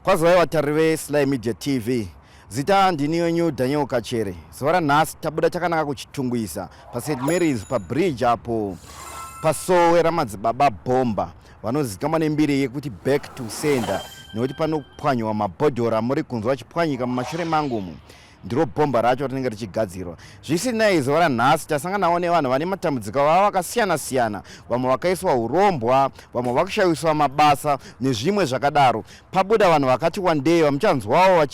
Kwazai watarive Sly Media TV. Zita ndiniyo nyu Daniel Kachere. Swara nasi tabuda chakanaka kuchitungwisa. Pa St. Mary's pa bridge hapo. Pasowera madzibaba bomba. Vanozikama nembiri yekuti back to sender. Nekuti pano kupwanywa mabhodhora muri kunzwa chipwanyika mumashure mangumu. Ndiro bomba racho rinenge richigadzirwa. Zvisina izvo ranhasi tasanganawo nevanhu vane matambudziko avo vakasiyana-siyana. Vamwe vakaiswa urombwa, vamwe vakushawiswa mabasa nezvimwe zvakadaro. Pabuda vanhu vakati wandei vamuchanzwawo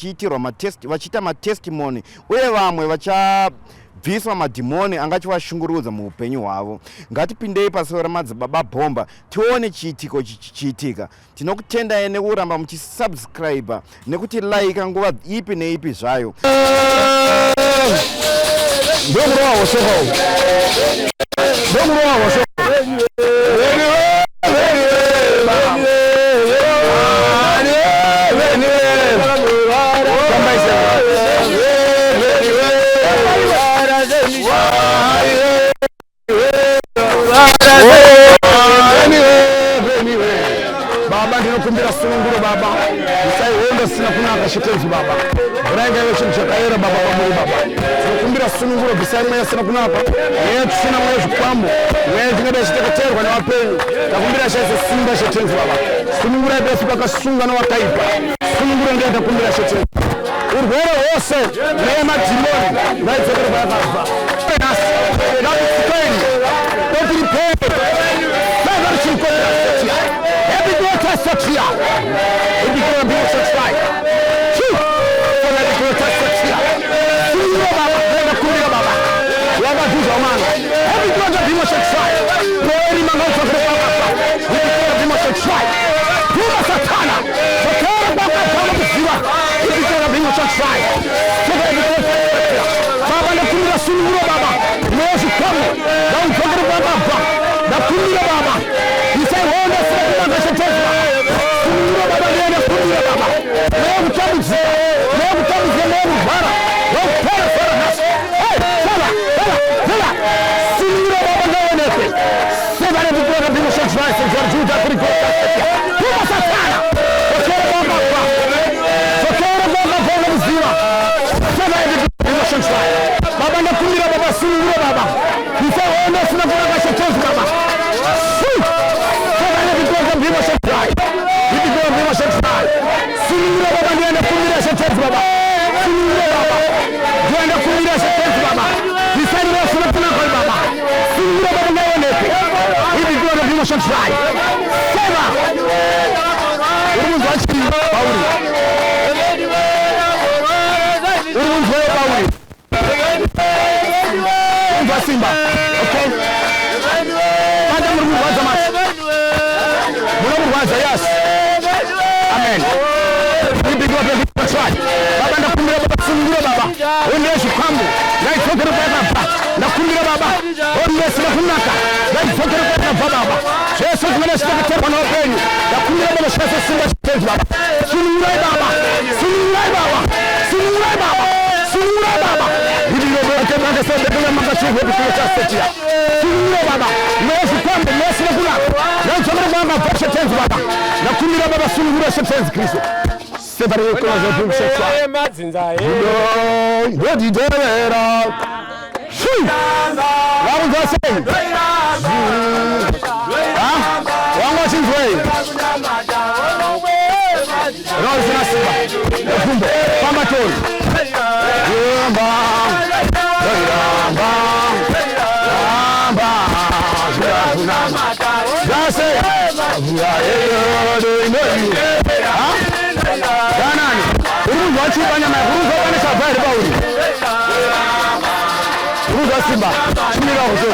vachiita matestimony uye vamwe vachabviswa madhimoni angachivashungurudza muupenyu hwavo. Ngatipindei pasoro ramadzibaba bomba tione chiitiko chichiitika. Tinokutendai nekuramba muchisubscribe nekuti like nguva ipi neipi zvayo. Kumbira sununguro baba isai wenda sina kunaka shitenzi baba uranga yesu mchakaira baba pamuri baba kumbira sununguro bisai mwe sina kunaka yetu sina mwe zvikwambo mwe tingada chitekaterwa nevapenyu takumbira shese simba shitenzi baba sununguro yesu pakasunga newakaipa sununguro ndiye takumbira shitenzi urwere hwose nemadhimoni ngaidzokere payakabva ngakusikeni totiripere Satya, if you want to be satisfied, chief, for the Satya, see you Baba, the Kuria Baba, Baba Duzaman, every one of you satisfied, very man also for the Baba, we be satisfied, Puma Satana, the Kara Baba, the Siva, if you want to be satisfied, so that you can Baba the Kuria Sulu Baba, knows you come, don't forget Baba, the Kuria Baba, he said, all the Satya. Simba, okay? Yes. Amen. We big up the try. Baba na kumira baba sungura baba. Onye shikambu. Na ifokere baba. Na kumira baba. Onye sina kunaka. Na ifokere baba. Yesu tumene sina kutoka na openyu. Na kumira baba shasa singa shitenzi baba. Sungura baba. Sungura baba. Sungura baba. Sungura baba. Hivi ndio kama sasa ndio makachuo kwa chasetia. Sungura baba. Yesu kwamba Yesu na kuna. Na ifokere baba fasha tenzi baba. Na kumira baba sungura shitenzi Kristo. Separe yo kwa zote mshekwa. Ngodi dorera. Shi. Wangu zase. Wangu chinzwe. Rozi na simba. Kumbe. Pamba tori. Yamba. Yamba. Yamba. Zase. Danani, uruzu wachibanya na uruzu wane safari bauri. Uruzu simba, chimira uzo.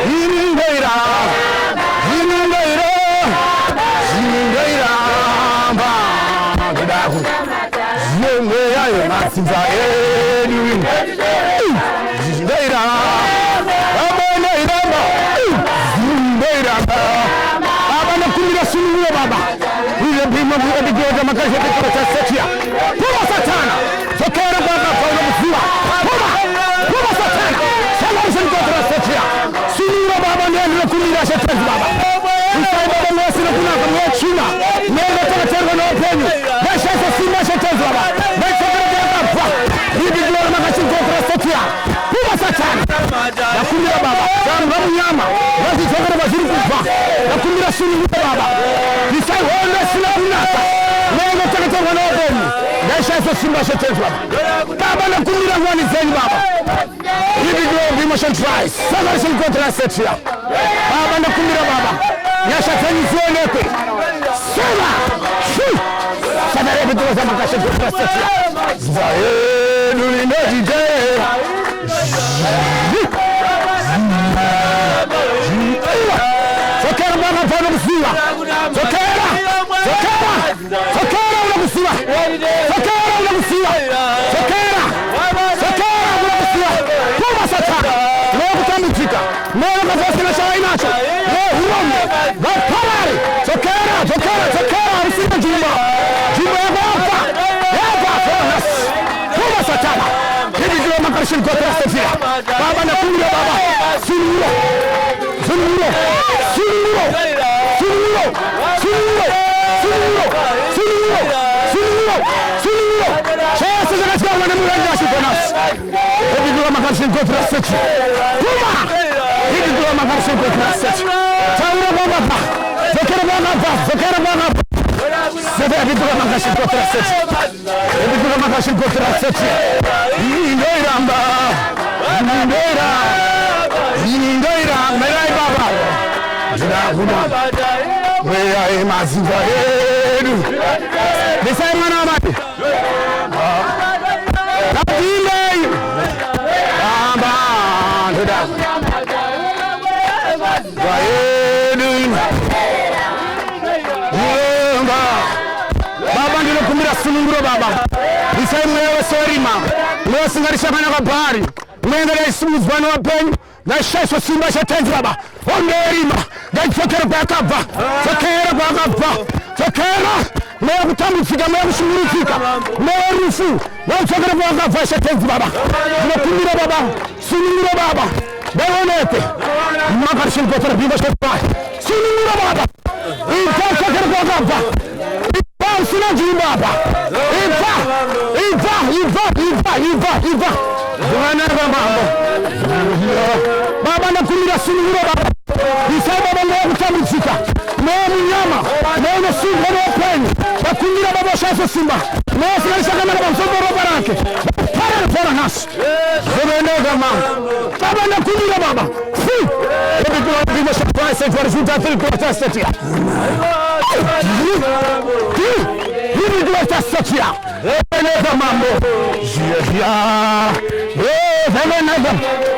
Hiringeira. Ba, gidahu. Zenge yayo masinza eni. Zingeira. Abone iramba. Zingeira. Kumira sunu baba. Ile bima kwa digoja makazi kwa Satya. Puma Satana. Tokera baba kwa mzima. Puma Satana. Sala mzima kwa Satya. Sunu baba ndiye kumira Satya baba. Usaiba baba sina kuna nakumbira baba sanga munyama bazitokera baziri kuva nakumbira sunguruka baba bisayonda sinabunaka nengo teketwa na bomu ndasha so simba shetezwa baba nakumbira ngwani zeni baba hivi ndio emotion tries sasa ni kontra setia baba nakumbira baba nyasha teni zioneke sema sasa leo tuweza makasha kontra setia Nulindojide Sokera bwana fana msiwa Sokera unamusiwa Sokera unamusiwa Kuma sata Leo kutambitika Leo kafasi na shawa inacho Leo hurongo Vaparari Sokera Msina jumba Yako Satana, hivi ndio makarishini kwa Trastefia. Baba nakumbira baba, sunuro. Chesa za katika wana muranja shiponas. Hivi ndio makarishini kwa Trastefia. Kuma, hivi ndio makarishini kwa Trastefia. Taura baba, zekera baba. Sasa vitu kama kashi kotra seti. Vitu kama kashi kotra seti. Ndoira, melai baba. Jina weya mazinga yedu. Bisai mana mati. Kapile. Baba, ndoda. Wayedu. Baba ndilo kumira sununguro baba. Isai mwewe sorima. Mwewe singarisha kana kabari. Mwendele isumuzwano wa penyu. Na shesho simba shetenzi baba. Onderima. Gajifokera kwa kaba. Fokera. Mwewe kutambufika. Mwewe kushungurufika. Mwewe rufu. Mwewe kutokera kwa kaba shetenzi baba. Ndilo kumira baba. Sununguro baba. Bewonete. Makarishini kwa terapimba shepai. Sununguro baba. Kutokera kwa kaba. Sina jimba hapa. Iva. Bwana mambo. Baba nakumira sunguruka baba. Isai baba leo kutamfika. Leo mnyama. Leo simba leo penye. Nakumira baba shasa simba. Leo sina kama na msomo roba yake. Para nas. Zobendega mama. Baba nakumira baba. Hebu tunapiga surprise kwa resulta kwa testatia. Hivi ndio testatia. Eleza mambo. Venenega.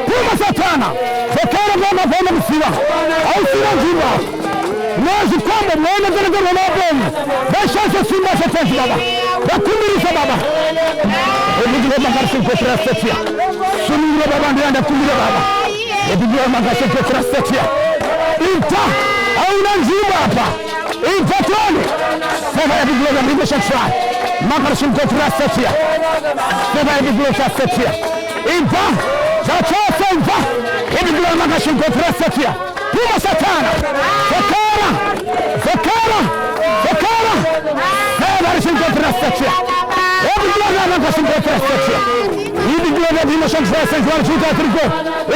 Kuma satana. Fokera baba bwana msiwa. Au sina jumba. Mwezi kwamba mwana ndio na bomu. Basha simba satani baba. Bakumirisha baba. Hivi ndio makarisi kwa testatia. Sunura baba ndio anakumira baba. Hivi ndio makarisi kwa testatia. Inta au nanjumba hapa. Infatoni. Sasa hivi ndio ndio shaka. Makarisi kwa testatia. Sasa hivi ndio testatia. Infa. Zachosa infa. Hivi ndio makarisi kwa testatia. Kuma satana. Fokera. Sasa hivi ndio testatia. Hivi ndio makarisi kwa testatia. Hivi ndio ndio shaka kwa testatia.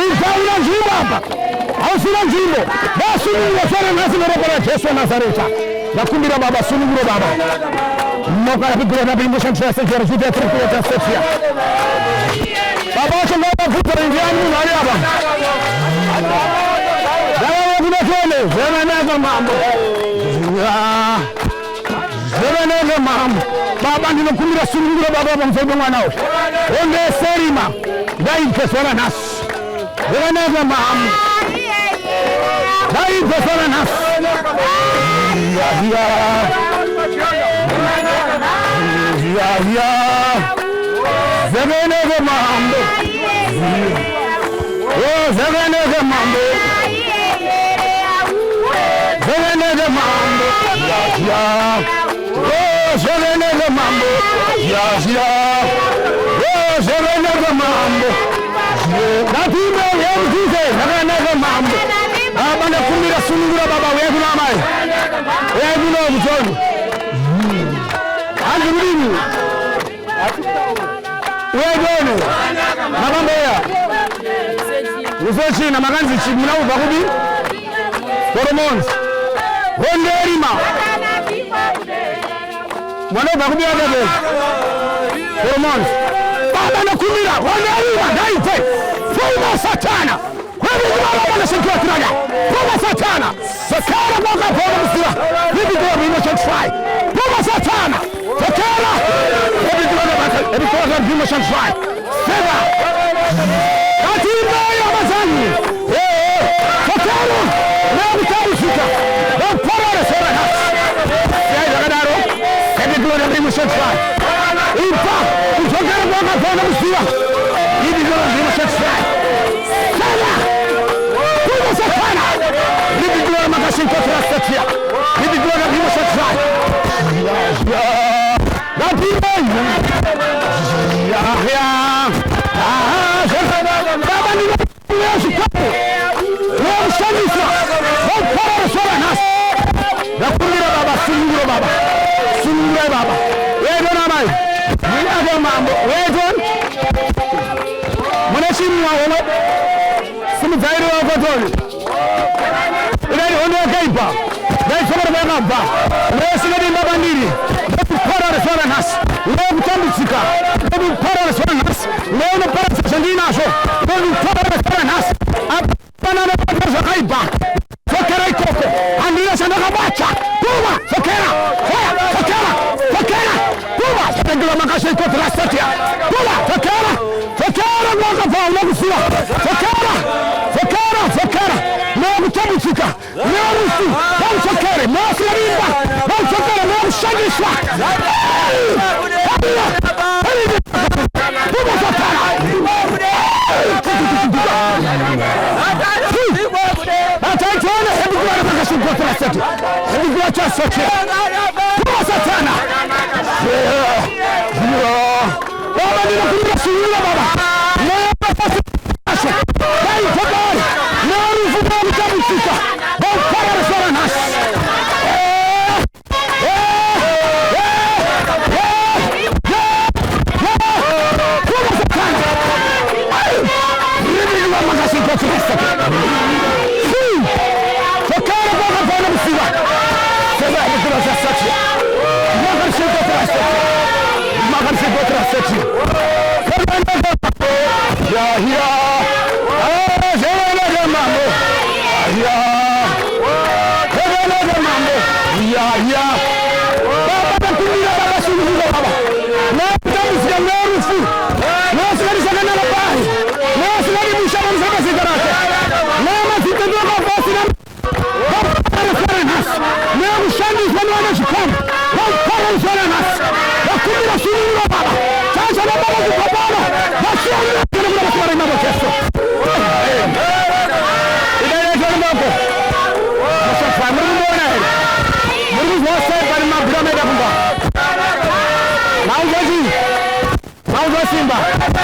Infa unajumba hapa. Au sina njimbo. Basi ni wasara nasi na roho ya Yesu Nazareti. Nakumbira baba sununguro baba. Moka ya bigura na bimbo shantra sasa rujuta trikuwa tasafia. Baba acha ngoma vuta indiani na hapa. Dawa kuna tole, zema mambo. Baba ndino kumbira sununguro baba mfego mwanao. Onde serima. Dai kesona nas. Zema mambo. Dai kesona nas. Zevenege mambo. Zevenege mambo. Zevenege mambo. Zevenege mambo. Zevenege mambo. Natime yemzize. Zevenege mambo. Baba nakumira sunungura baba wewe na mai. Wewe na mzoni. Andurini. Wewe gone. Mambo ya. uzochina makanzi chimuna ubva kubi hormones honderima mwana ubva kubi adebe hormones baba nakumira honderima daite fuma satana wewe mwana shirika kirada fuma satana sakara mwaka fuma msira hivi ndio emotion try fuma satana sakara hivi ndio emotion try sema Katimba ya mazani Fatalo Leo mtausika Mpara sera nasi Siya kadaro Kedi gloria primo shot fly Impa Utogera mwaka fona msiwa Hivi gloria primo shot fly Sana Kumo satana Hivi gloria makashin kotra setia Hivi gloria primo shot fly Katimba Ya Baba ni leo sikapo. Leo shanisa. Mpara sura nasi. Nakumira baba, sungura baba. Sungura baba. Wewe na mai. Ni ade mambo. Wewe Mwanashimu wao. Simu zaidi wa kotoni. Ile ndio kaipa. Ndio sura baba. Leo sinadi baba ndiri. Mpara sura nasi. Leo mtambisika. Mpara sura nasi. Leo mpara shandina sho. Leo mpara sura nasi. Hapana na pesa kaipa. Sokera ikoko. Andira shandaka bacha. Puma, sokera. Sokera. Sokera. Puma, sokera makasha ikoko la setia. Puma, sokera. Sokera mwaka fa unagusiwa. Sokera. Sokera, sokera. Leo mtambisika. Leo rusu. Leo sokera. Leo sirimba. Leo sokera. Leo shandiswa. Ataitona hebu kwa makashin kwa seti. Hebu kwa cha seti. Kwa satana. Baba ninakuja sura baba. Leo basi. Dai tabari. Leo rufuka mtabisika. Baba sura nasi. Simba,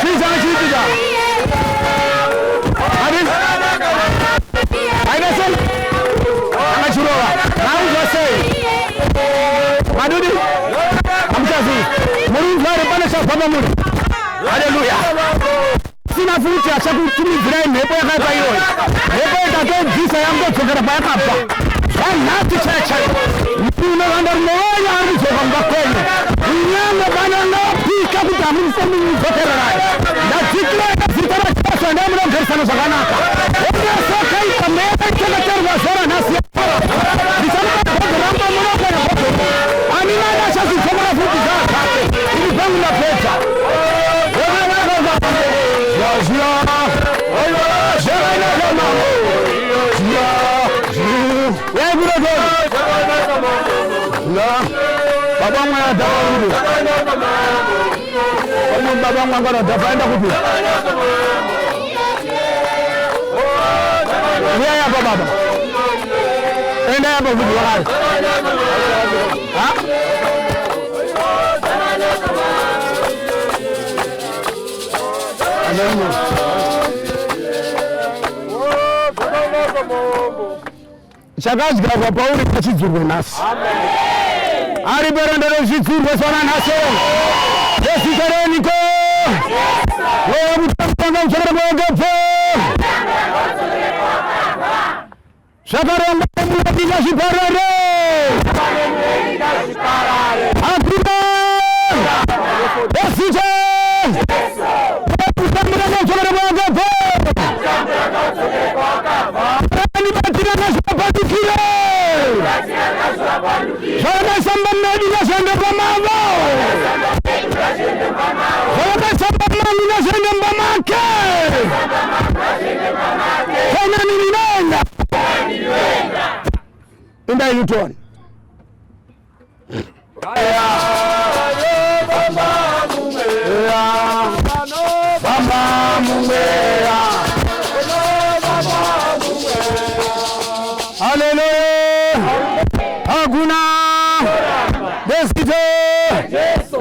sisa anashirikisha. Adin. Ainasen. Anachuroa. Nauza sei. Madudi. Amchazi. Muri zare pale shamba muri. Haleluya. Sina futa chakutumi vile nepo ya kaipa hiyo. Nepo itato visa yangu chokera pa hapa. Sana tichacha. Mpuno anda moya alichoka ngakweni. Nyama bana na pika kutamu sami zokera naye. Na tikla zitara chasa na mlo ngersana zaganaka. Ona soka ikameka kila terwa zora nasi. Bisana ramba mlo kwa hapo. Anina na chasi kama futi zaka. Ili bangu na pesa. Baba mwana dawa baba mwana dafaenda kupi ya baba enda hapa kupi wakati Shakazi kwa Pauli kachizurwe nasi. Amen. Ari berendere zizurwe sana nasi. Yesu tereni ko. Wewe mtapanga mchana mwangapo. Zvakarongwa nemunoita zviparare. Hakuna Besite kutambura nezvokere kwakapo batira nezvapatukire zvakasamba medu nezvende pamavo zvakasamba mani nezvende mbamake kana ninivenga indainutoni Hallelujah. Hakuna Besite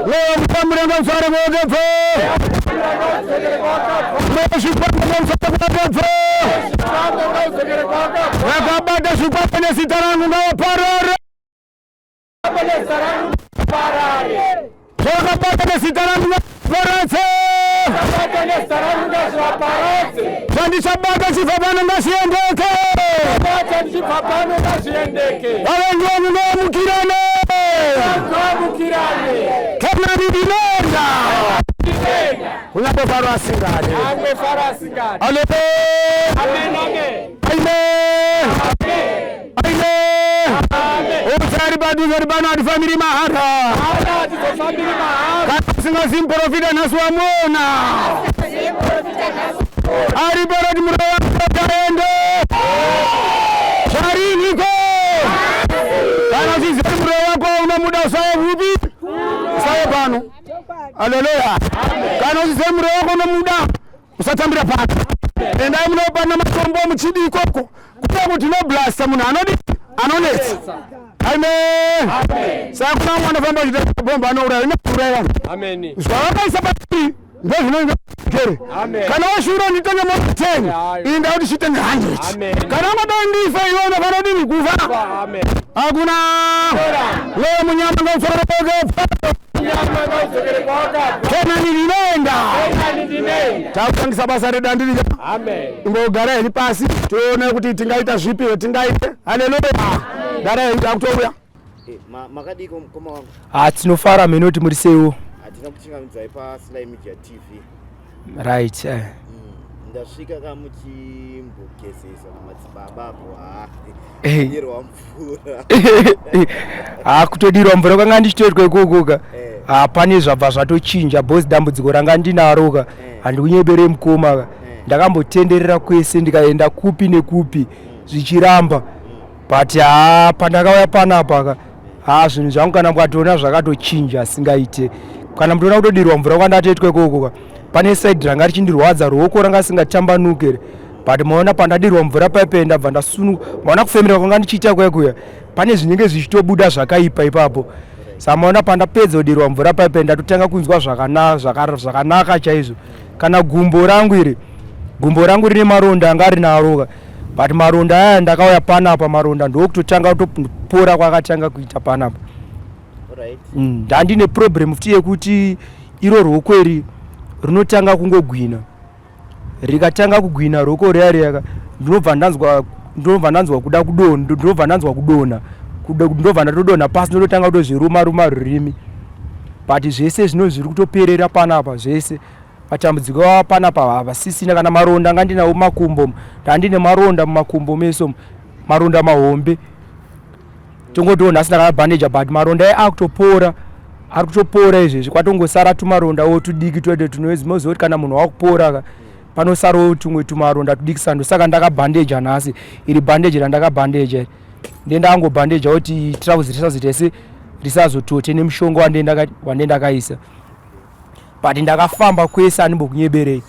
leo mtamre mfare mwogepo mshukuru mfare wakabada shukuru na sitarangu na parare wakabada na sitarangu na parare Sandi sabata sifabana ngasiendeke Awenye mukirane Kena nidinenda Unapo farasi ngani Amen Usari badu zaribana adi family mahara Kasi nga simprofida naswamona Ari baradi murawa kaende Shari niko Kana sisi murawa kwa una muda sawa vubi Sawa pano Haleluya Kana sisi murawa kwa una muda Usatambira pano Enda murawa na makombo mchidi ikoko Kuta kutino blasta muna Anoneti Amen Sakuna mwana famba jita bomba anora Amen Swaka isabati Ndozi nonga kere Kana washura nitanya mwakuteni Inda uti shite ngani Kana wada ndifa iwana kana dini kufa Hakuna Leo mnyama nga usara koge Kena nilinenda Takutangi sabasa reda ndini Mbo gare ni pasi Tuone kuti tingaita zipi tingaite Haleluya Gare itakutobuya Makadi koma wangu tinofara minoti murisewo Atina kuchingamidza pa Sly Media TV Right Ndasvika kamuchimbogesesa namadzibaba dirwa mvura kutodirwa mvura kwanga ndichitoitwa ikukuka pane zvabva zvatochinja bosi dambudziko ranga ndinaroka handikunyebere mukoma ndakambotenderera kwese ndikaenda kupi nekupi zvichiramba but pandakauya panapa zvinhu zvangu kana mukatoona zvakatochinja singaite kana mutoona kutodirwa mvura kwandatoitwa ikukuka pane side ranga richindirwadza ruoko ranga singatambanuke but maona pandadirwa mvura paipe ndabva ndasunuka maona kufemera kwanga ndichiita kwekuya pane zvinenge zvichitobuda zvakaipa ipapo samaona pandapedza kudirwa mvura paipe ndatotanga kunzwa zvakanaka chaizvo kana gumbo rangu rine maronda anga rinaroka but maronda aya ndakauya panapa maronda ndokutotanga kutopora kwakatanga kuita panapa ndandine problem futi yekuti iro ruoko iri rinotanga kungogwina rikatanga kugwina ruoko riyaka ndinobva ndanzwa kuda kudona ndinobva ndanzwa kudona ndobva ndatodona pasi ndototanga kutozviruma rurimi but zvese zvino zviri kutoperera panapa zvese matambudziko panapa havasisina kana maronda anga ndinawo makumbo ndandine maronda mumakumbo meso maronda mahombe tongotoona asina kana bandage but maronda akutopora ari kutopora izvezvi kwatongosara tumaronda otudiki twede tunoziva kuti kana munhu wakupora panosarawo tumwe tumaronda tudikisando saka ndakabhandeja nhasi iri bandage randakabhandeja ndendangobhandeja kuti trousi risazotese risazotote nemushonga wandendakaisa but ndakafamba kwese andimbokunyeberei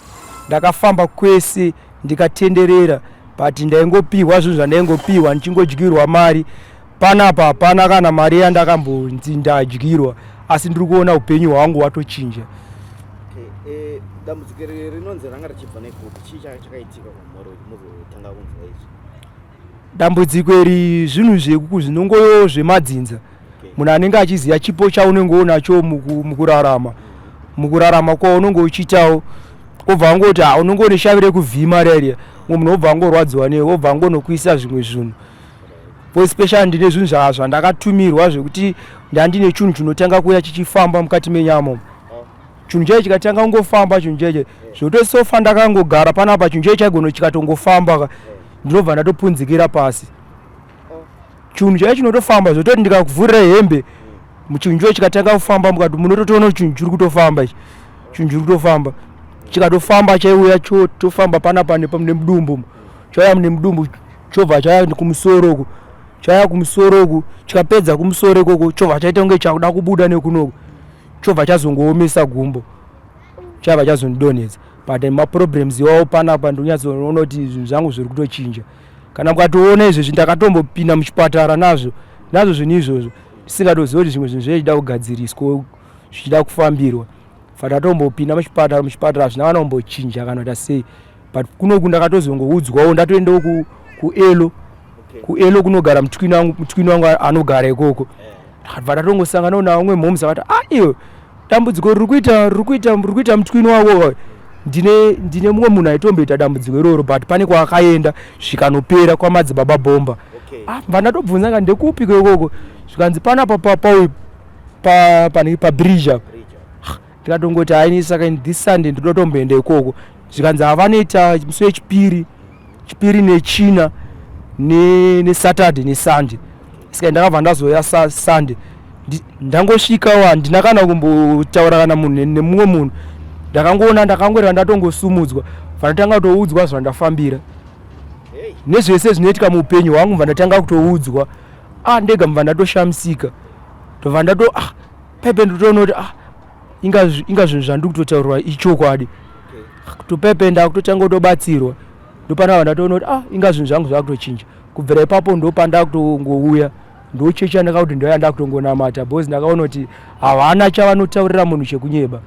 ndakafamba kwese ndikatenderera but ndaingopiwa zvinhu zvandaingopiwa ndichingodyirwa mari panapa hapana kana mari yandakambonzi ndadyirwa asi ndiri kuona upenyu hwangu watochinja dambudziko rinonzi ranga richibva nekupi chii chakaitika muzotanga kunzwa izvi dambudziko iri zvinhu zvekuku zvinongoyo zvemadzinza munhu anenge achiziva chipo chaunenge unacho mukurarama kwaunenge uchiitawo obva wangoti unongoneshavire kuvhima rariya munhu obva angorwadziwa newe obva angonokuisa zvimwe zvinhu especially ndine zvinhu zvandakatumirwa zvekuti ndandine chinhu chinotanga kuya chichifamba mukati menyama chinhu chaichi chikatanga kungofamba chinhu chaichi zvotosofa ndakangogara panapa chinhu chaichi chaigona chikatongofamba ndinobva ndatopunzikira pasi chinhu chaichi chinotofamba zvototi ndikakuvhurira hembe chinhu chaichi chikatanga kufamba mukati munototoona chinhu chiri kutofamba ichi chinhu chiri kutofamba chikatofamba chaiuya chotofamba panapa nemudumbu chauya nemudumbu chobva chaya kumusoro uku chaya kumusoro uku chikapedza kumusoro ikoko chobva chaita kunge chakuda kubuda nekunoku chobva chazongoomesa gumbo chabva chazondonedza but maproblems iwawo panapa ndonyatsoona kuti zvinhu zvangu zviri kutochinja kana mukatoona izvezvi ndakatombopinda muchipatara nazvo zvinhu izvozvo ndisingatozivi kuti zvimwe zvinhu zvichida kugadziriswa zvichida kufambirwa ndatombopinda muchipatara zvina kana kumbochinja kana kuti sei but kunoku ndakatozongoudzwawo ndatoendawo kuelo kunogara mutyini wangu anogara ikoko ndatongosanganawo naumwe mhomusi akati iwe dambudziko riri kuita mutyini wako ndine mumwe munhu aitomboita dambudziko iroro but pane kwaakaenda zvikanopera kwamadzibaba Bomba mva ndatobvunza nga ndekupiko ikoko zvikanzi panapa pabridge ndikatongoti haini saka this Sunday ndotomboenda ikoko zvikanzi havanoita musi wechipiri nechina neSaturday neSunday saka ndakabva ndazoya Sunday ndangosvikawo handina kana kumbotaura kana munhu nemumwe munhu ndakangoreva ndatongosumudzwa vanotanga kutoudzwa zvandafambira nezvese zvinoitika muupenyu hwangu mva ndatanga kutoudzwa ndega mva ndatoshamisika ndobva ndato pepe ndotoona kuti inga zvinhu zvandiri kutotaurirwa ichokwadi kutopepe ndakutotanga kutobatsirwa ndopanava ndatoona kuti inga zvinhu zvangu zvakutochinja kubvira ipapo ndopandakutongouya ndochecha ndakakuti ndoya ndakutongonamata because ndakaona kuti havana chavanotaurira munhu chekunyeba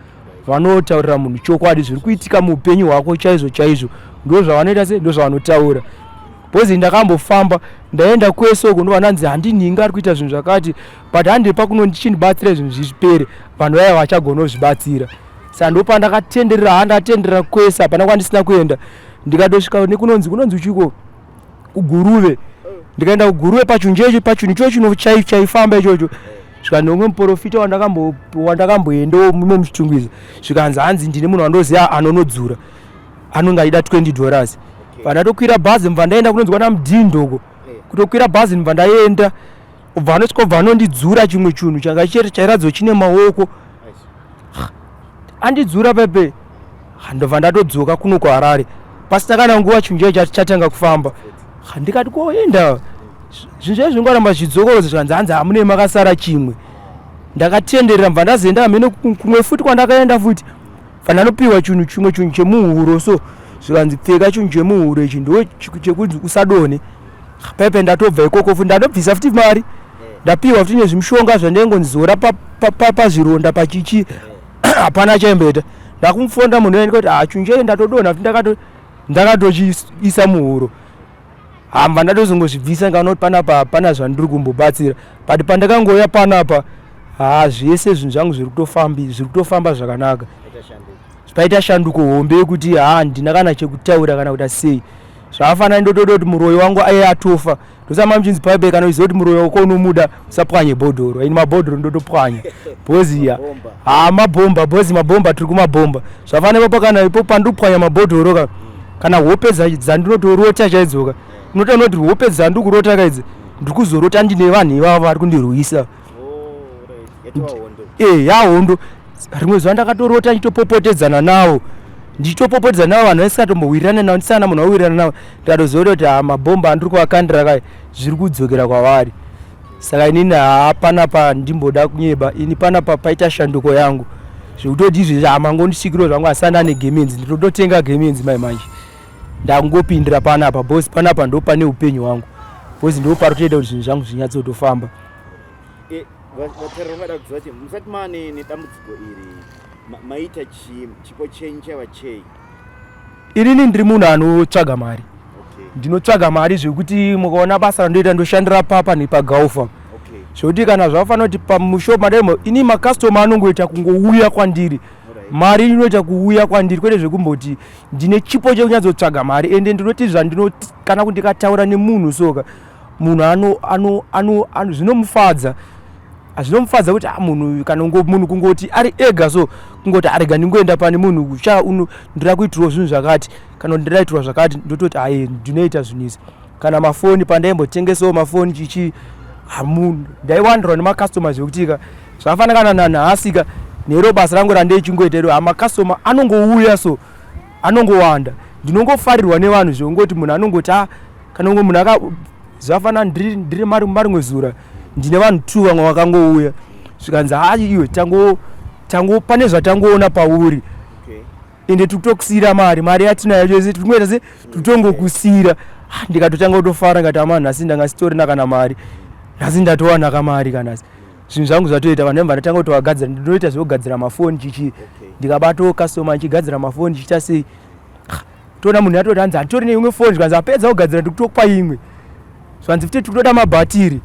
vanotaurira munhu chokwadi zviri kuitika muupenyu hwako chaizvo ndo zvavanoita se ndo zvavanotaura because ndakambofamba ndaenda kwese uko ndova ndanzi handinhinga ari kuita zvinhu zvakati but handiri pakunondichindibatsira zvinhu zvipere vanhu vaya vachagona kuzvibatsira saka ndopandakatenderera handatenderera kwese hapana kwandisina kuenda ndikatosvika nekunonzi uchiko kuguruve ndikaenda kuguruve pachinhu ichocho chaifamba ichocho svika nomwe muprofita wandakamboendawo mimo muchitungwiza zvikanzi hanzi ndine munhu wandoziva anonodzura anonge aida $20 pandatokwira bhazi mva ndaenda kunonzwa namudhindoko kutokwira bhazi mva ndaenda ubva anosvika ubva anondidzura chimwe chinhu changa chairadzo chine maoko andidzura pepe ndobva ndatodzoka kuno kuHarare pasina kana nguva chinhu chaicho chatanga kufamba ndikati koenda zvinhu zvaizvo ngoramba zvidzokorodzo zvikanzi hanzi hamune makasara chimwe ndakatenderera mva ndazoenda hamene kumwe futi kwandakaenda futi ndanopiwa chinhu chimwe chinhu chemuhuro so zvikanzi pfeka chinhu chemuhuro ichi ndo chekunzi usadone pepe ndatobva ikoko futi ndatobvisa futi mari ndapiwa futi nezvimushonga zvandaingonzora pazvironda pachichi hapana chaimboita ndakumufonda munhu uya ndikati chinhu chaichi ndatodona futi ndakatochiisa muhuro mva ndatozongozvibvisa ngaona kuti pana zvandiri kumbobatsira but pandakangoya panapa zvese zvinhu zvangu zviri kutofamba zvakanaka paita shanduko hombe yekuti handina kana chekutaura kana kuti sei zvakafanana ndotoda kuti muroyi wangu aye atofa ndosama muchinzi paibe kana uziva kuti muroyi wako unomuda usapwanye bhodhoro ini mabhodhoro ndotopwanya bhoziya mabhomba bhozi mabhomba tiri kumabhomba zvafanana ipapo kana ipo pandopwanya mabhodhoro kana hope dzandinotorota chaidzoka unotaona kuti hope dzandiri kurota kaidzi ndiri kuzorota ndine vanhu ivavo vari kundirwisa yahondo rimwe zuva ndakatorota ndichitopopotedzana navo vanhu vaisikatombowirirana navo ndisana munhu wawirirana navo ndikatoziva kuti mabhomba andiri kuvakandira kai zviri kudzokera kwavari saka inini panapa ndimboda kunyeba ini panapa paita shanduko yangu zvekutoti izvezvi hamangondisvikiro zvangu asana negemenzi nditototenga gemenzi manje ndangopindira panapa bhosi panapa ndo pane upenyu hwangu bhosi ndo parotoita kuti zvinhu zvangu zvinyatsotofamba vateereri vada kuziva kuti musati maane nedambudziko iri maita chipo chenyu chaiva chei? inini ndiri munhu anotsvaga mari ndinotsvaga mari zvekuti mukaona basa randoita ndoshandira papa nepagaufa zvekuti kana zvafanira kuti pamushopu madaimo ini makastoma anongoita kungouya kwandiri mari inoita kuuya kwandiri kwete zvekumboti ndine chipo chekunyatsotsvaga mari ende ndinoti kana kuti ndikataura nemunhu soka munhu zvinomufadza kuti munhu kana munhu kungoti ari ega so kungoti arega ndingoenda pane munhu ndira kuitirawo zvinhu zvakati kana ndiraitirwa zvakati ndototi ndinoita zvinhu izvi kana mafoni pandaimbotengesawo mafoni chichi munhu ndaiwandirwa nemakastoma zvekutika zvafanana kana nanhasika nero basa rangu randichingoita iro amakastoma anongouya so anongowanda ndinongofarirwa nevanhu zvekungoti munhu anongoti kana umwe munhu zvafanana ndiri marimwe zura ndine vanhu 2 vamwe vakangouya zvikanzi iwe pane zvatangoona pauri ende tikutokusiyira mari yatinayo chose tikungoita se titongokusiyira ndikatotanga kutofara ngati amani nhasi ndangasitorina kana mari nhasi ndatowana kamari kanasi zvinhu zvangu zvatoita vanhu vandatanga kutovagadzira ndinoita zvekugadzira mafoni chichi ndikabatawo customer nchigadzira mafoni chichita sei toona munhu atoti hanzi handitori neimwe foni zvikanzi apedza kugadzira ndikutokupa imwe zvikanzi futi tikutoda mabhatiri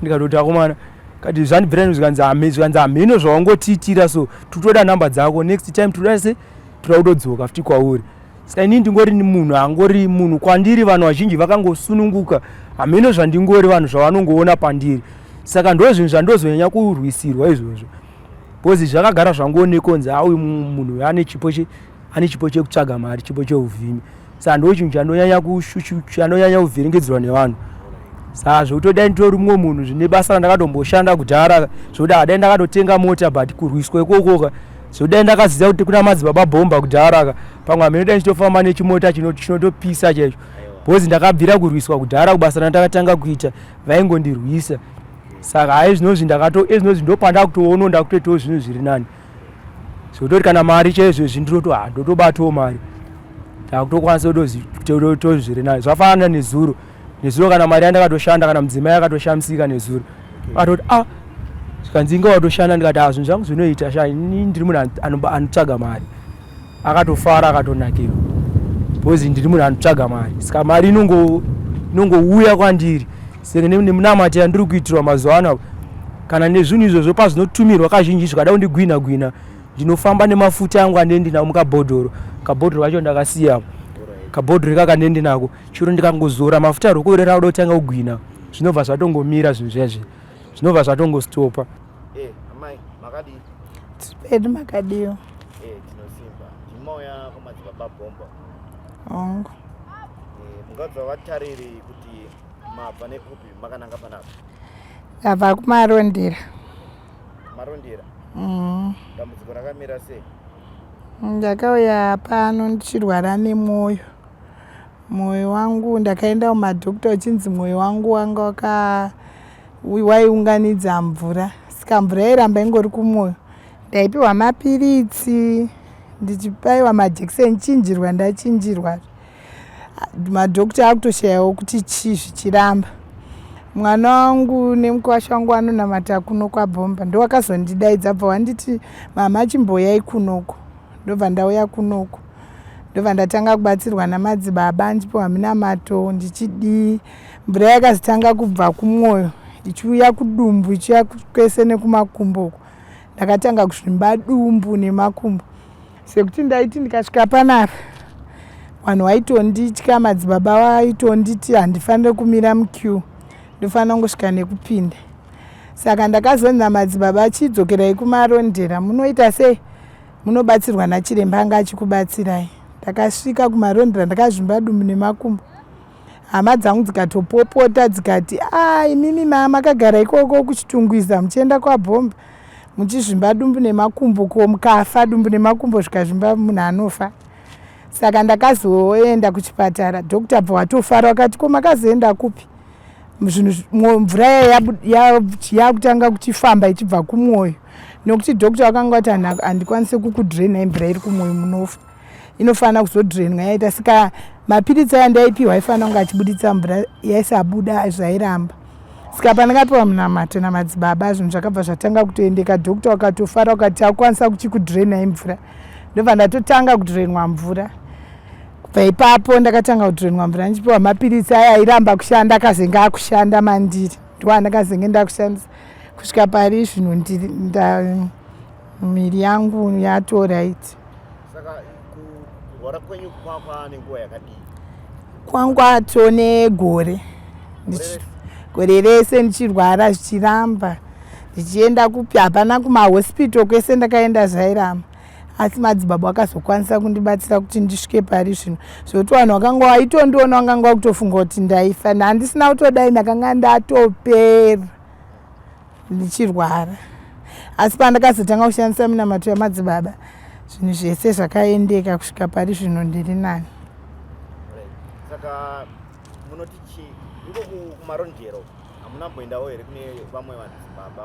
ndikatoti akomana kati zvandibvira zvikanzi hameno zvawangotiitira so tikutoda nhamba dzako next time toda kutodzoka futi kwauri saka inini ndingori munhu angori munhu kwandiri vanhu vazhinji vakangosununguka hameno zvandingori vanhu zvavanongoona pandiri saka ndo zvinhu zvandozonyanya kurwisirwa izvozvo bhozi zvakagara zvangonekonzi uyu munhu ane chipo chekutsvaga mari chipo cheuvhimi saka ndo chinhu chanonyanya kuvhiringidzirwa nevanhu saka zvokutodai nditori mumwe munhu zvine basa randakatomboshanda kudhara zvokuti dai ndakatotenga mota but kurwiswa ikokoka zvodai ndakaziva kuti kuna madzibaba bhomba kudhara pamwe hamene dai ndichitofamba nechimota chinotopisa chaizvo bhozi ndakabvira kurwiswa kudhara kubasa randakatanga kuita vaingondirwisa saka ezvinozvi ndopanda kutoona ndakutoitawo zvinhu zviri nani zvokutoti kana mari chaizvo ndotobatawo mari ndakutokwanisa kutoitawo zviri nani zvafanana nezuro kana mari yandakatoshanda kana mudzimai akatoshamisika nezuro akatoti zvikanzi inga watoshanda ndikati zvinhu zvangu zvinoita ini ndiri munhu anotsvaga mari akatofara akatonakirwa bhozi ndiri munhu anotsvaga mari saka mari inongouya kwandiri saka nemunamati yandiri kuitirwa mazuva ano kana nezvinhu izvozvo pazvinotumirwa kazhinji zvikada kundigwina ndinofamba nemafuta angu andendinawo mukabhodhoro kabhodhoro kacho ndakasiya kabhodhoro kakandendinako chiro ndikangozora mafuta rokorera kuda kutanga kugwina zvinobva zvatongomira zvinhu zvezvi zvinobva zvatongostopa amai makadi Spedi makadiyo tinosimba timoya kumadzibaba bhomba ongo mungadza vatariri kuti mabva nekupi makananga panapa ndabva kumarondera dambudziko rakamira sei ndakauya pano ndichirwara nemwoyo wangu ndakaenda kumadhokita uchinzi mwoyo wangu wanga waiunganidza mvura saka mvura yairamba ingori kumwoyo ndaipiwa mapiritsi ndichibaiwa majekiseni ndachinjirwa madhokita akutoshayawo kuti chii zvichiramba mwana wangu nemukwasha wangu anonamata kuno kwabhomba ndowakazondidaidza bva wanditi mama chimboyai kunoko ndobva ndauya kunoko ndobva ndatanga kubatsirwa namadzibaba ndipiwa minamato ndichidii mvura yakazotanga kubva kumwoyo ichiuya kudumbu ichiuya kwese nekumakumboko ndakatanga kuzvimba dumbu nemakumbo sekuti ndaiti ndikasvika panapa vanhu vaitonditya madzibaba vaitonditi handifanire kumira muqueue ndofanira kungosvika nekupinda saka ndakazonzi namadzibaba chidzokerai kumarondera munoita sei munobatsirwa nachiremba anga achikubatsirai ndakasvika kumarondera ndakazvimba dumbu nemakumbo hama dzangu dzikatopopota dzikati imimi makagara ikoko kuchitungwiza muchienda kwabhomba muchizvimba dumbu nemakumbo ko mukafa dumbu nemakumbo zvikazvimba munhu anofa saka ndakazoenda kuchipatara dhokita bva watofara wakati ko makazoenda kupi mvura yakutanga kuchifamba ichibva kumwoyo nokuti dhokita wakanga wati handikwanise kukudhrenai mvura iri kumwoyo munofa inofanira kuzodhrenwa yaita saka mapiritsi aya ndaipiwa aifanira kunge achibuditsa mvura yaisabuda zvairamba saka pandakapiwa munamato namadzibaba zvinhu zvakabva zvatanga kutoendeka dhokita wakatofara wakati akukwanisa kuchikudhrenai mvura ndobva ndatotanga kudhrenwa mvura kubva ipapo ndakatanga kudhrenwa mvura ndichipiwa mapiritsi aya airamba kushanda akazenge akushanda mandiri ndowandakazenge ndakushandisa kusvika pari zvino miri yangu yato right. Saka kurwara kwenyu kwakwa nenguva yakadii? Kwangu atone gore rese ndichirwara zvichiramba ndichienda kupi hapana kumahospital kwese ndakaenda zvairamba, asi madzibaba akazokwanisa kundibatsira kuti ndisvike pari zvino zvokuti vanhu vakanga vaitondiona vakanga vakutofunga kuti ndaifa. Handisina kutodai, ndakanga ndatopera ndichirwara, asi pandakazotanga kushandisa minamato yamadzibaba zvinhu zvese zvakaendeka kusvika pari zvino ndiri nani. Saka munoti iko kumarondero hamunamboendawo here kune vamwe vanhu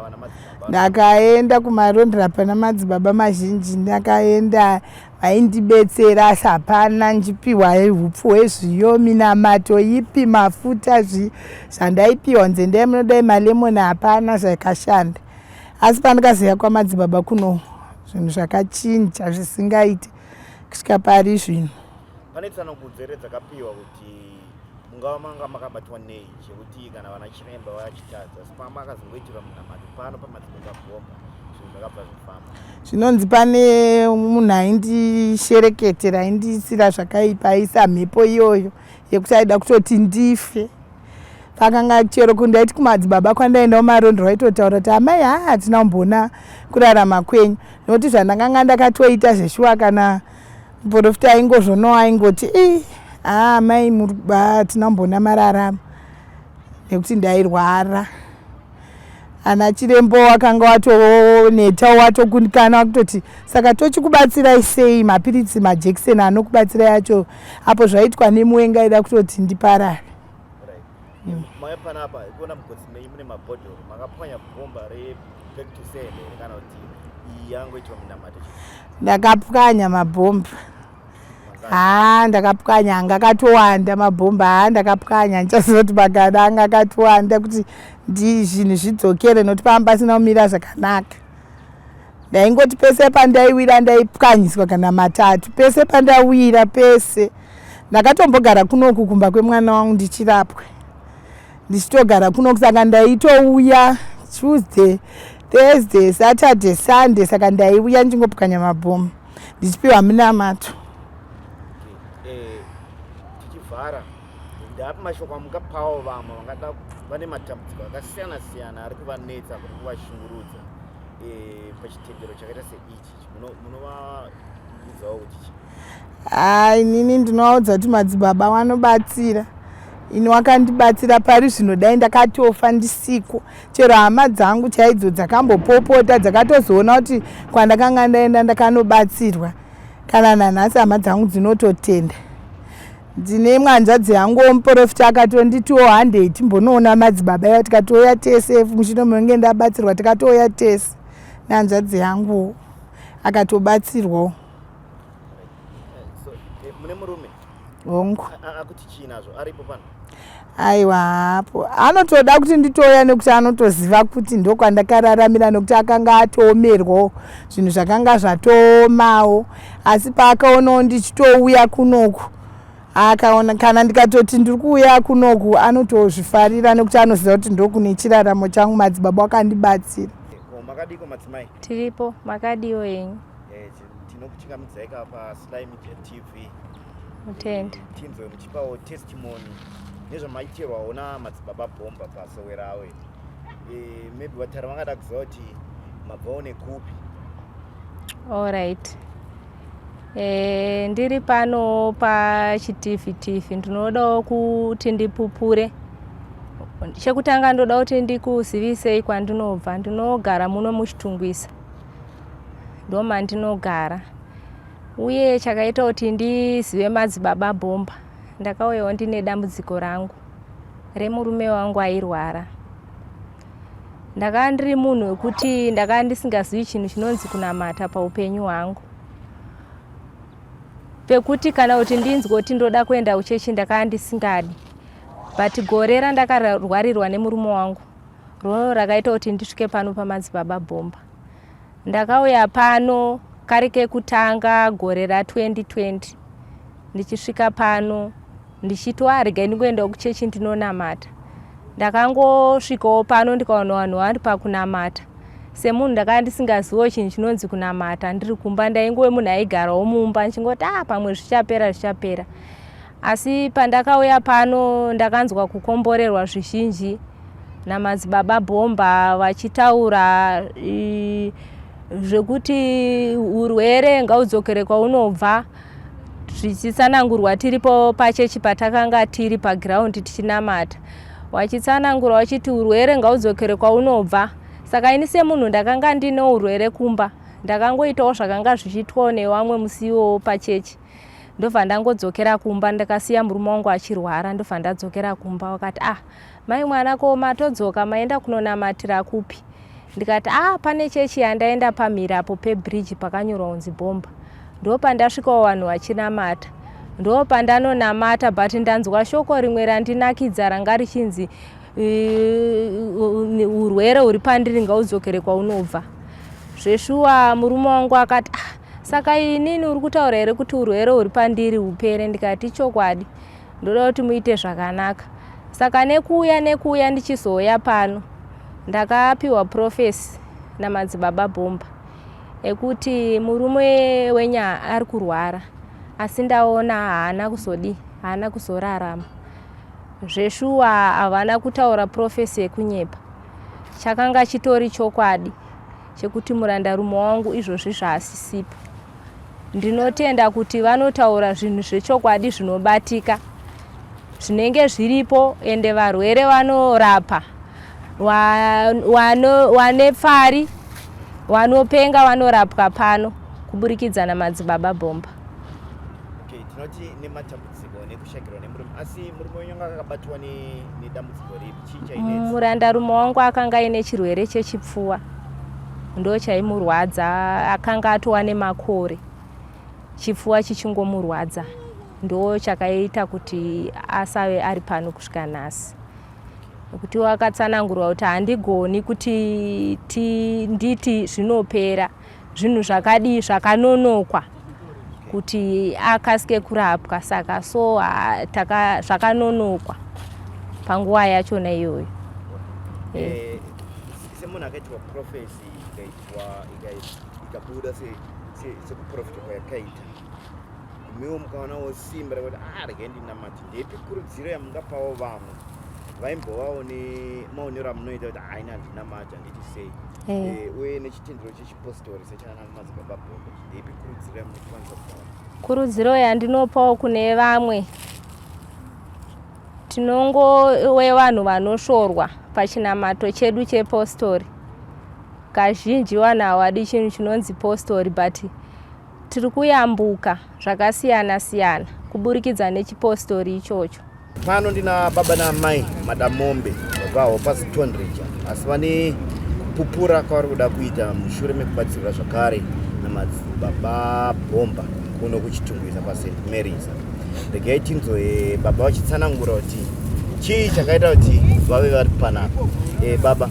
vana madzibaba? Ndakaenda kumarondera pana madzibaba mazhinji, ndakaenda vaindibetsera, asi hapana ndichipiwa hupfu hwezviyo, minamato ipi, mafuta zvandaipiwa nze ndai munodai malemoni, hapana zvakashanda. Asi pandikazoya kwamadzibaba kuno zvinhu zvakachinja zvisingaiti kusvika pari zvino. Pane tsanangudzo here dzakapiwa kuti mungava manga makabatwa nei chekuti kana vana chiremba vachitadza, asi pamakazongoitirwa munamato pano pamadzibaba bomba zvinhu zvakabva zvifamba? Zvinonzi pane munhu aindishereketera, aindisira zvakaipa, aisa mhepo iyoyo yekuti aida kutoti ndife. Pakanga chero kundaiti kumadzibaba kwandaenda kumarondero vaitotaura kuti amai hatina kumbona kurarama kwenyu, nokuti zvandakanga ndakatoita zveshuwa kana muprofita aingozvonowa aingoti amai hatina kumbona mararama, nekuti ndairwara. Ana chirembo wakanga watonetawo watokundikana wakutoti saka tochikubatsirai sei, mapiritsi majekiseni anokubatsirai acho apo zvaitwa nemuwenga aida kutoti ndiparare. Maya panapa kuona mugotsi menyu mune mabhodhoro, makapwanya bhomba re-back to send kana kuti iyi yangoitwa minamato? Ndakapwanya mabhomba. Ndakapwanya anga akatowanda mabhomba, ndakapwanya ndichazoti magada anga akatowanda kuti zvinhu zvidzokere, nokuti pamba pasina kumira zvakanaka. Ndaingoti pese pandaiwira ndaipwanyiswa kana matatu, pese pandawira pese. Ndakatombogara kunoku kumba kwemwana wangu ndichirapwa, ndichitogara kunoku, saka ndaitouya Tuesday, Thursday, Saturday, Sunday, saka ndaiuya ndichingopwanya mabhomba ndichipiwa minamato. Tichivhara ndapi mashoko amungapawo vamwe vangada vane matambudziko akasiyana siyana ari kuvanetsa kuri kuvashungurudza pachitendero chakaita seichi, munovaudzawo kuti inini ndinovaudza kuti madzibaba vanobatsira. Ini wakandibatsira pari zvino dai ndakatofa ndisiko, chero hama dzangu chaidzo dzakambopopota dzakatozoona kuti kwandakanga ndaenda ndakanobatsirwa, kana nanhasi hama dzangu dzinototenda. Ndine mwanzvadzi yangu womuprofita akatonditiwo 100 timbonoona madzibaba iwa, tikatoya tese mushino munenge ndabatsirwa, tikatoya tese nanzvadzi yangu akatobatsirwawo. Mune murume hongu akuti chiinazvo aripo pano? Aiwa hapo, anotoda kuti nditoya nekuti anotoziva kuti ndokwandakararamira, nekuti akanga atoomerwawo zvinhu zvakanga zvatoomawo, asi paakaonawo ndichitouya kunoku akaona kana ndikatoti ndiri kuuya kunoku anotozvifarira, nekuti anoziva kuti ndokune chiraramo changu, madzibaba akandibatsira. Makadiko madzimai? Tiripo, makadiwo henyu? Tinokuchingamidzai pa Sly Media TV. Mutende. Tinzwe muchipawo testimony nezvamaitirwawo namadzibaba bomba pasowerawe. Maybe vatara vangada kuziva kuti mabvawo nekupi? Alright. Ndiri pano pachitivhitivhi ndinodawo kuti ndipupure. Chekutanga ndoda kuti ndikuzivisei kwandinobva. Ndinogara muno muchitungwisa, ndoma ndinogara. Uye chakaita kuti ndizive madzibaba bomba, ndakauyawo ndine dambudziko rangu remurume wangu airwara. Ndakanga ndiri munhu wekuti ndakanga ndisingazivi chinhu chinonzi kunamata paupenyu hwangu, pekuti kana kuti ndinzwe kuti ndoda kuenda kuchechi ndakanga ndisingadi. But gore randakarwarirwa nemurume wangu ro rakaita kuti ndisvike pano pamadzibaba bomba. Ndakauya pano kari kekutanga gore ra2020 ndichisvika pano ndichitwarega ndingoenda kuchechi ndinonamata. Ndakangosvikawo pano ndikaona vanhu vari pakunamata, semunhu ndakanga ndisingazivo chinhu chinonzi kunamata ndiri kumba. Ndaingove munhu aigarawo mumba nchingoti pamwe zvichapera. Asi pandakauya pano ndakanzwa kukomborerwa zvizhinji namadzibaba Bhomba vachitaura zvekuti urwere ngaudzokere kwaunobva, zvichitsanangurwa tiripo pachechi patakanga tiri pagiraundi tichinamata. Wachitsanangura wachiti urwere ngaudzokere kwaunobva. Saka ini semunhu ndakanga ndine urwere kumba, ndakangoitawo zvakanga zvichitwawo nevamwe musiwo pachechi. Ndobva ndangodzokera kumba, ndakasiya murume wangu achirwara. Ndobva ndadzokera kumba. Wakati mai mwana ko matodzoka maenda kunonamatira kupi? Ndikati pane chechi yandaenda pamhirapo pebridge pakanyorwa kunzi Bhomba. Ndopandasvikawo vanhu vachinamata. Ndopandanonamata but ndanzwa shoko rimwe randinakidza ranga richinzi urwere huri pandiri ngaudzokere kwaunobva. Zveshuwa murume wangu akati saka inini uri kutaura here kuti urwere huri pandiri hupere? Ndikati chokwadi, ndoda kuti muite zvakanaka. Saka nekuuya ndichizoya pano ndakapiwa profesi namadzibaba Bhomba ekuti murume wenya ari kurwara, asi ndaona haana kuzorarama. Zveshuwa havana kutaura profesi yekunyepa. Chakanga chitori chokwadi chekuti murandarume wangu izvozvi zvaasisipo. Ndinotenda kuti vanotaura zvinhu zvechokwadi zvinobatika, zvinenge zviripo, ende varwere vanorapa, wane pfari, wanopenga vanorapwa pano kuburikidza namadzibaba Bhomba. Tinoti nematambudziko nekushakirwa nemurume, asi murume wenyu akabatwa nedambudziko ripi? Murandarume wangu akanga aine chirwere chechipfuva, ndo chaimurwadza. Akanga atova nemakore, chipfuva chichingomurwadza, ndo chakaita kuti asave ari pano kusvika nhasi. Nekuti wakatsanangurwa kuti handigoni kuti nditi zvinopera, zvinhu zvakadii zvakanonokwa kuti akasike kurapwa. Saka zvakanonokwa panguva yachona iyoyo. Semunhu akaitwa profesi ikabuda sekuprofita kwayakaita, miwo mukaonawo simba rekuti rege ndinamati, ndepi kurudziro yamungapawo vamwe vaimbovawo nemaonero amunoita kuti ina handinamata handiti sei, uye nechitendero chechipositori sechana madzibaba Bhomba, ndepi kurudziro yamunokwanisa kupawo? Kurudziro yandinopawo kune vamwe, tinongove vanhu vanoshorwa pachinamato chedu chepositori. Kazhinji vanhu havadi chinhu chinonzi positori, but tiri kuyambuka zvakasiyana-siyana kuburikidza nechipositori ichocho. Pano ndina baba namai Madamombe vabvawo paStonebridge, asi vane kupupura kwavari kuda kuita mushure mekubatsirwa zvakare namadzibaba Bhomba kuno kuchitungwisa paSt Mary's. Regai tinzwe baba vachitsanangura kuti chii chakaita kuti vave vari panapa. Baba,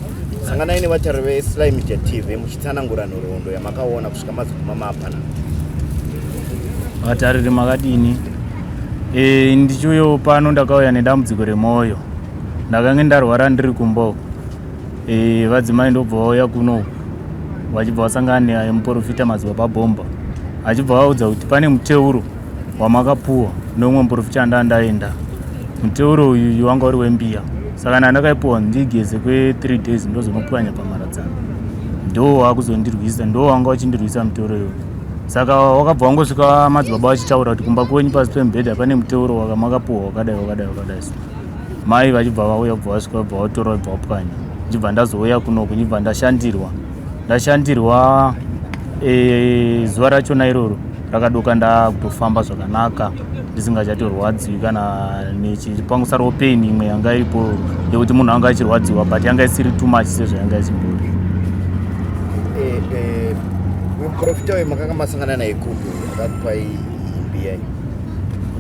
sanganai nevatari veSly Media TV muchitsanangura nhoroondo yamakaona kusvika mazoguma maapanapa. Vatariri makadini? Ndichiuyo pano ndakauya nedambudziko remwoyo. Ndakange ndarwara ndiri kumba. Vadzimai ndobva vauya kuno vachibva vasangana nemuprofita madzibaba Bhomba, achibva vaudza kuti pane muteuro wamakapuwa nomwe muprofita andaenda. Muteuro uyu wanga uri wembiya, saka ndakaipuwa ndigeze kwe3 days ndozonopwanya pamharadzano. Ndo wakuzondirwisa, ndo wanga wachindirwisa muteuro uyu. Saka wakabva wangosvika madzibaba vachitaura kuti kumba kwenyu pasi pemubhedha pane muteuro wakamakapuwa wakadai. Mai vachibva vauya kubva vasvika vabva vatora vabva vapwanya. Ndibva ndazouya kunoku, ndibva ndashandirwa zuva rachona iroro rakadoka ndakutofamba zvakanaka ndisingachatorwadziwi kana nechipangusaro pain imwe yanga iripo yekuti munhu anga achirwadziwa, but yanga isiri too much sezvayanga ichimbori. Muprofita uyu makanga masangana naye kupi akakupai imbiya?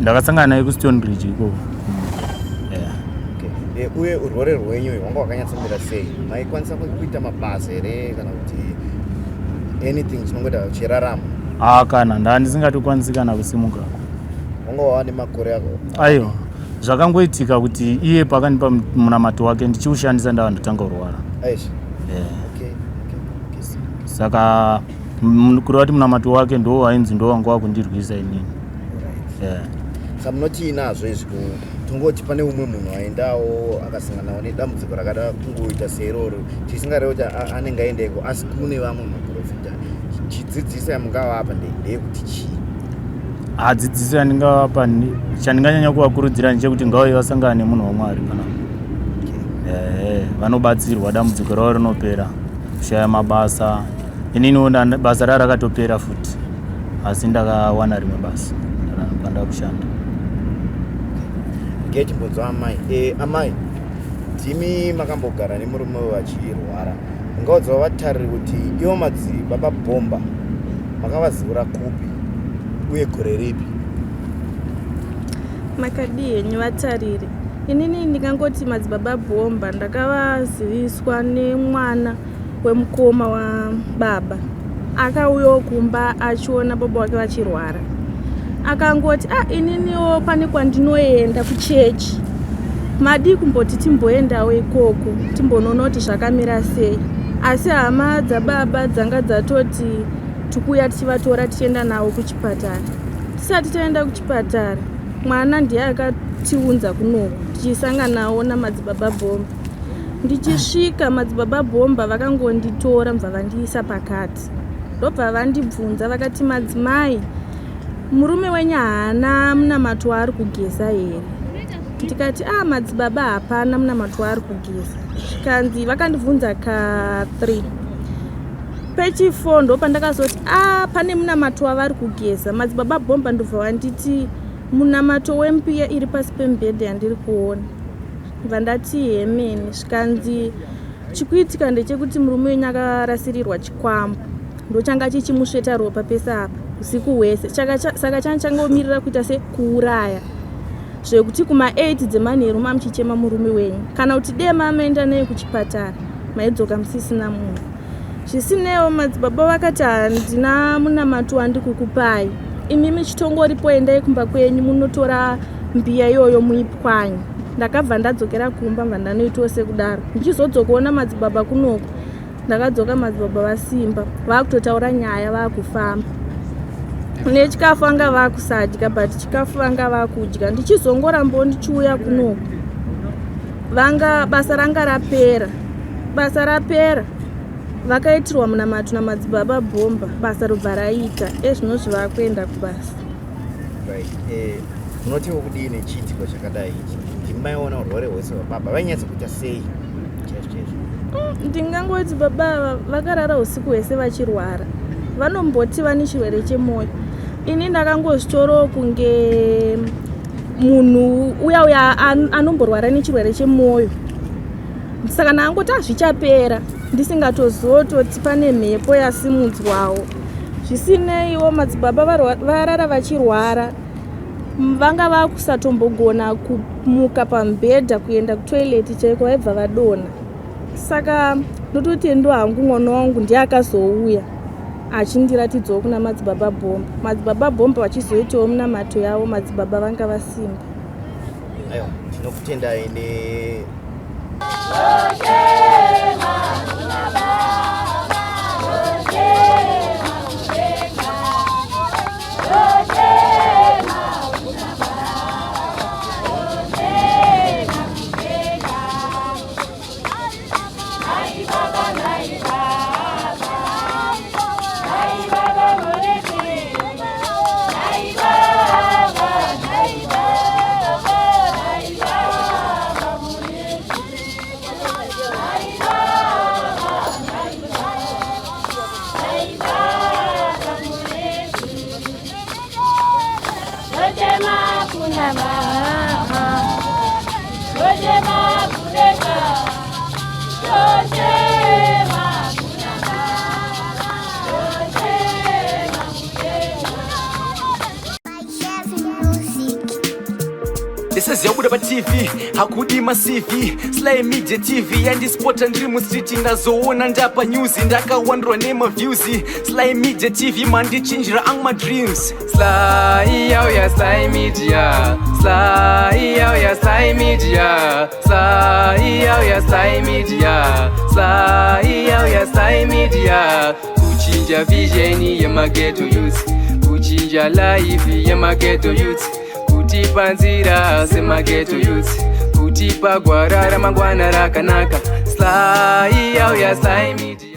Ndakasangana naye kuStonebridge ikoko. Uye urwere rwenyu hwanga hwakanyatsamira sei? Maikwanisa kuita mabasa here kana kuti anything chinongoita chirarama? Kana ndandisingakwanisi kana kusimuka. Wanga wava nemakore ako? Aiwa, zvakangoitika kuti iye pakandipa munamato wake ndichiushandisa ndava ndatanga kurwara. Aishi? saka kuri vati munamato wake ndo ainzi ndo wanga wakundirwisa inini. Samunoti inazvo izvi tongoti pane umwe munhu aendawo akasanganawo nedambudziko rakada kungoita seroro tisingarevo kuti anenge aendeko asi kune vamwe maprofita chidzidziso yamungavapa ndeyekuti chii? Dzidziso yandingavapa chandinganyanya kuvakurudzira ndechekuti ngauye vasangana nemunhu waMwari kana vanobatsirwa dambudziko ravo rinopera, kushaya mabasa. Ininiwo basa raro rakatopera futi asi ndakawana rimwe basa ndakanda kushanda. Ngechibvunzo amai, amai timi makambogara nemurume vachirwara, ungaudza vatariri kuti ivo madzibaba Bhomba makavazivura kupi uye gore ripi? Makadii vatariri, inini ndingangoti madzibaba Bhomba ndakavaziviswa nemwana wemukoma wababa akauya kumba achiona baba wake vachirwara, akangoti ininiwo pane kwandinoenda kuchechi, madi kumboti timboendawo ikoko timbonoona kuti zvakamira sei. Asi hama dzababa dzanga dzatoti tikuya tichivatora tichienda navo kuchipatara. Tisati taenda kuchipatara mwana ndiye akatiunza kunoku tichisanganawo namadzibaba Bhomba. Ndichisvika madzibaba Bhomba vakangonditora mva vandiisa pakati, ndobva vandibvunza vakati, madzimai murume wenyu haana munamato ari kugeza here? Ndikati madzibaba hapana munamato ari kugeza. Kanzi vakandibvunza ka3 pechi4 ndopandakazoti pane munamato wavari kugeza. Madzibaba Bhomba ndobva vanditi munamato wembiya iri pasi pemubhedha yandiri kuona. Vandati hemeni. Zvikanzi chikuitika ndechekuti murume wenyu akarasirirwa chikwambo ndochanga chichimusveta ropa pese apa usiku hwese, saka changomirira kuita sekuuraya, zvekuti kuma8 dzemanheru mamuchichema murume wenyu, kana kuti dema maenda naye kuchipatara maidzoka musisina munhu. Zvisinewo madzibaba vakati handina munamato wandikukupai, imimi chitongoripo endai kumba kwenyu munotora mbiya iyoyo muipwanya. Ndakabva ndadzokera kumba mva ndanoitawo sekudaro. Ndichizodzokaona madzibaba kunoko ndakadzoka madzibaba vasimba, vakutotaura nyaya vakufamba. Nechikafu vanga vakusadya but chikafu vanga vakudya. Ndichizongorambo ndichiuya kunoko vanga basa ranga rapera. Basa rapera vakaitirwa munamato namadzibaba Bhomba, basa robva raita. Ezvinozvi vakuenda kubasa. Unotiwo kudini chiitiko chakadai ichi? Ndimaiona urwere hwese hwababa vainyatsa kuita sei? Ndingangoti baba vakarara usiku hwese vachirwara, vanomboti vane chirwere chemwoyo. Ini ndakangozvitoro kunge munhu uya anomborwara nechirwere chemwoyo, saka ndangoti zvichapera ndisingatozototi pane mhepo yasimudzwawo. Zvisineiwo madzibaba varara vachirwara vanga vakusatombogona kumuka pamubhedha kuenda kutoileti chaiko, vaibva vadona. Saka ndototi ndo hangu mwana wangu ndiye akazouya achindiratidzawo kuna madzibaba Bhomba. Madzibaba Bhomba vachizoitawo munamato yavo, madzibaba vanga vasimba. Aiwa, tinokutendai ne This is Yabuda TV, hakudi masivi Sly Media TV, yandi sport and dream street ndazoona ndapa news ndakawandwa name of views. Sly Media TV mandi chinjira my dreams. Sly ya Sly Media, Sly ya Sly Media, Sly ya Sly Media, Sly ya Sly Media. kuchinja vision yemageto youth, kuchinja life yemageto youth, kutipa nzira semageto youth, kutipa gwara ramangwana rakanaka. Sly, oh yeah, Sly Media.